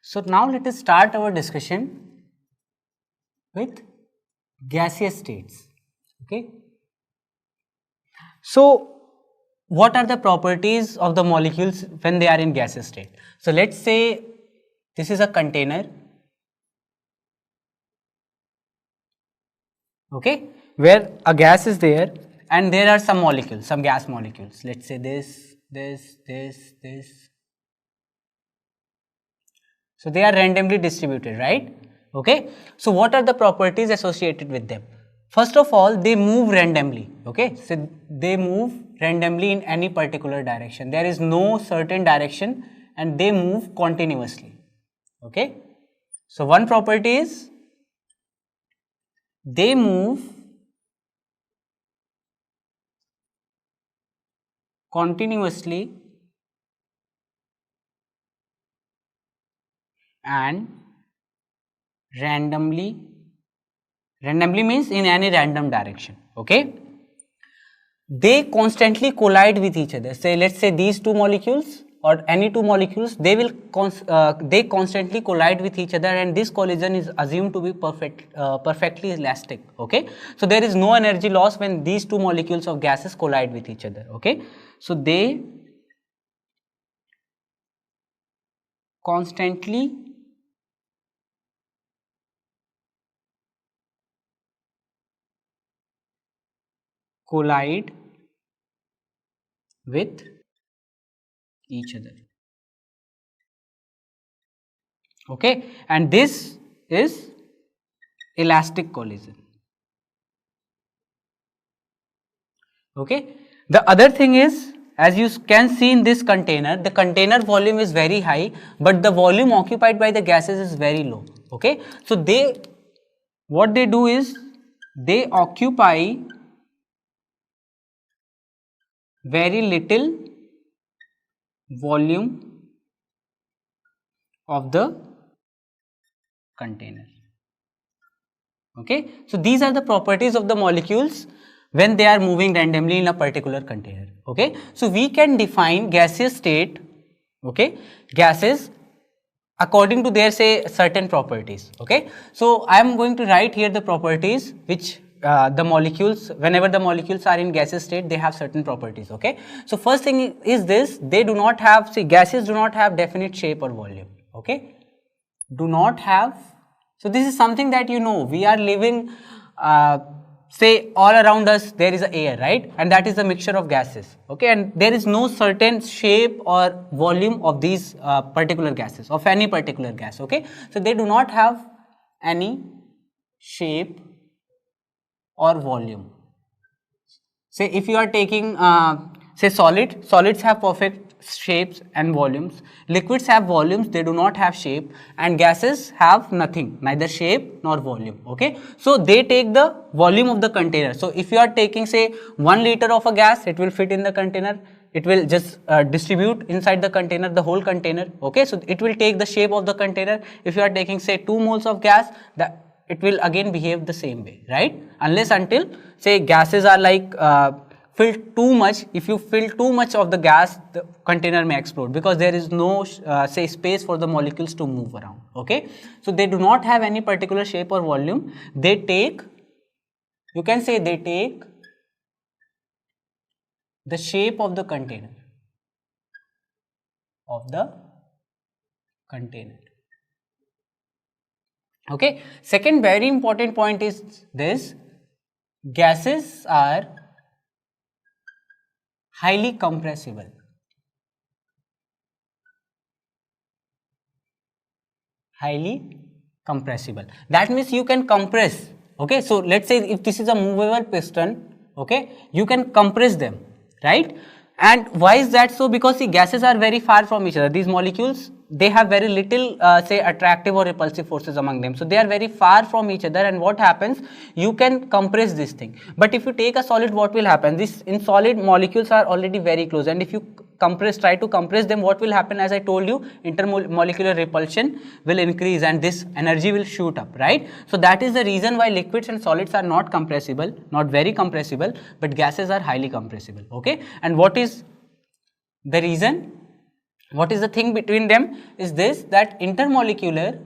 So now let us start our discussion with gaseous states. Okay. So what are the properties of the molecules when they are in gaseous state? So let's say this is a container, okay, where a gas is there and there are some molecules, some gas molecules. Let's say this. So they are randomly distributed, right? Okay. So what are the properties associated with them? First of all, they move randomly. Okay. So they move randomly in any particular direction. There is no certain direction and they move continuously. Okay. So one property is they move continuously and randomly. Randomly means in any random direction. Okay. They constantly collide with each other. Say, let's say these two molecules or any two molecules, they will constantly collide with each other, and this collision is assumed to be perfectly elastic. Okay. So there is no energy loss when these two molecules of gases collide with each other. Okay. So they constantly collide with each other. Okay, and this is elastic collision. Okay, the other thing is, as you can see in this container, the container volume is very high, but the volume occupied by the gases is very low. Okay, so what they do is they occupy very little volume of the container. Okay, so these are the properties of the molecules when they are moving randomly in a particular container. Okay, so we can define gaseous state, okay, gases according to their certain properties. Okay, so I am going to write here the properties which the molecules, whenever the molecules are in gaseous state, they have certain properties. Okay, so first thing is this: they do not have, gases do not have definite shape or volume. Okay, do not have. So this is something that we are living, say all around us there is air, right, and that is a mixture of gases. Okay, and there is no certain shape or volume of these particular gases, of any particular gas. Okay, so they do not have any shape or volume. Say if you are taking say solids have perfect shapes and volumes, liquids have volumes, they do not have shape, and gases have nothing, neither shape nor volume. Okay, so they take the volume of the container. So if you are taking say 1 liter of a gas, it will fit in the container, it will just distribute inside the container, the whole container. Okay, so it will take the shape of the container. If you are taking say 2 moles of gas, it will again behave the same way, right, unless until say gases are like filled too much. If you fill too much of the gas, the container may explode because there is no say space for the molecules to move around. Okay, so they do not have any particular shape or volume. They take, you can say they take the shape of the container, Okay, second very important point is this: gases are highly compressible. Highly compressible. That means you can compress. Okay, so let's say if this is a movable piston, okay, you can compress them, right? And why is that so? Because the gases are very far from each other. These molecules, they have very little say attractive or repulsive forces among them. So they are very far from each other, and what happens, you can compress this thing. But if you take a solid, what will happen? This in solid, molecules are already very close, and if you try to compress them, what will happen? As I told you, intermolecular repulsion will increase and this energy will shoot up, right? So that is the reason why liquids and solids are not compressible, not very compressible, but gases are highly compressible. Okay, and what is the reason? What is the thing between them is this, that intermolecular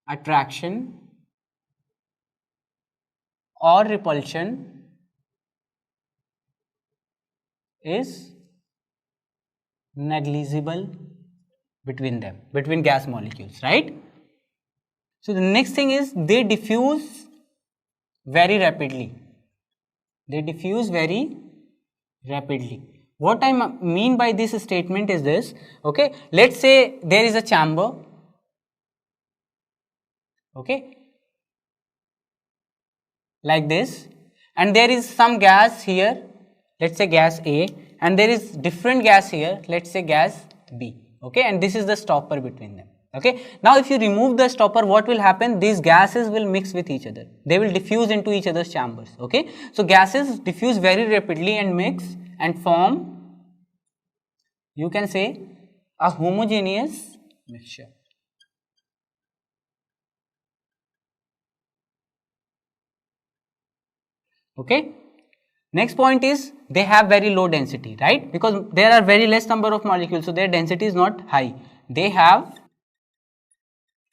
attraction or repulsion is negligible between them, between gas molecules, right? So the next thing is they diffuse very rapidly. They diffuse very rapidly. What I mean by this statement is this, okay, let's say there is a chamber, okay, like this, and there is some gas here, let's say gas A, and there is different gas here, let's say gas B, okay, and this is the stopper between them. Okay, now if you remove the stopper, what will happen? These gases will mix with each other. They will diffuse into each other's chambers. Okay, so gases diffuse very rapidly and mix and form, you can say, a homogeneous mixture. Okay. Next point is they have very low density, right? Because there are very less number of molecules, so their density is not high. They have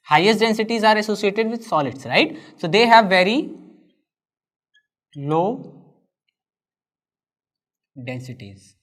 highest densities are associated with solids, right? So they have very low densities.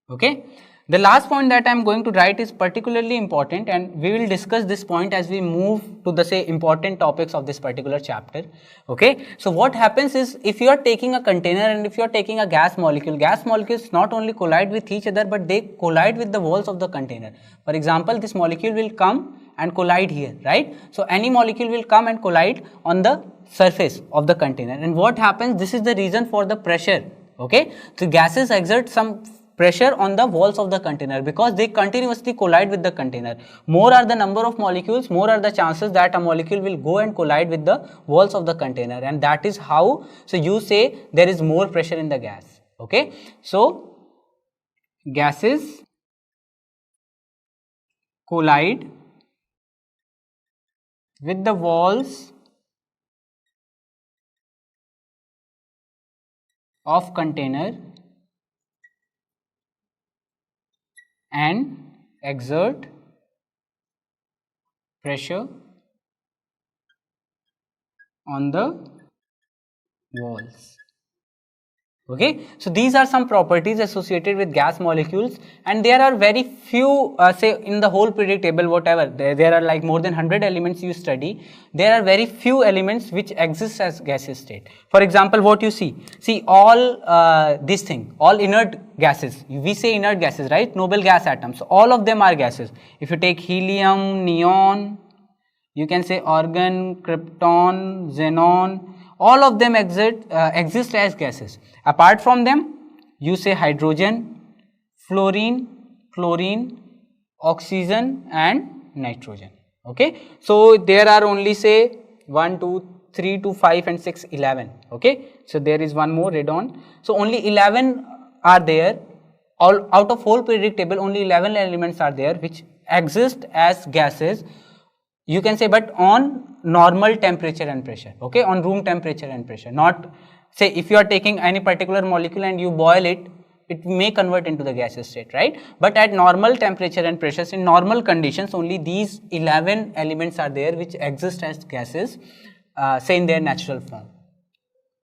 Okay. The last point that I am going to write is particularly important, and we will discuss this point as we move to the important topics of this particular chapter. Okay. So what happens is, if you are taking a container and if you are taking a gas molecules not only collide with each other, but they collide with the walls of the container. For example, this molecule will come and collide here, right? So any molecule will come and collide on the surface of the container, and what happens, this is the reason for the pressure. Okay. So gases exert some pressure on the walls of the container because they continuously collide with the container. More are the number of molecules, more are the chances that a molecule will go and collide with the walls of the container, and that is how, so you say there is more pressure in the gas. Okay. So gases collide with the walls of container and exert pressure on the walls. Okay. So these are some properties associated with gas molecules, and there are very few, say in the whole periodic table, whatever, there are like more than 100 elements you study, there are very few elements which exist as gaseous state. For example, what you see all this thing, all inert gases, we say inert gases, right, noble gas atoms, so all of them are gases. If you take helium, neon, you can say argon, krypton, xenon, all of them exist as gases. Apart from them, you say hydrogen, fluorine, chlorine, oxygen and nitrogen. Okay. So there are only say 1, 2, 3 to 5 and 6, 11. Okay. So there is one more radon. So only 11 are there. All out of whole periodic table, only 11 elements are there which exist as gases, you can say, but on normal temperature and pressure. Okay, on room temperature and pressure. Not, say, if you are taking any particular molecule and you boil it, it may convert into the gaseous state, right? But at normal temperature and pressures, in normal conditions, only these 11 elements are there which exist as gases, say in their natural form.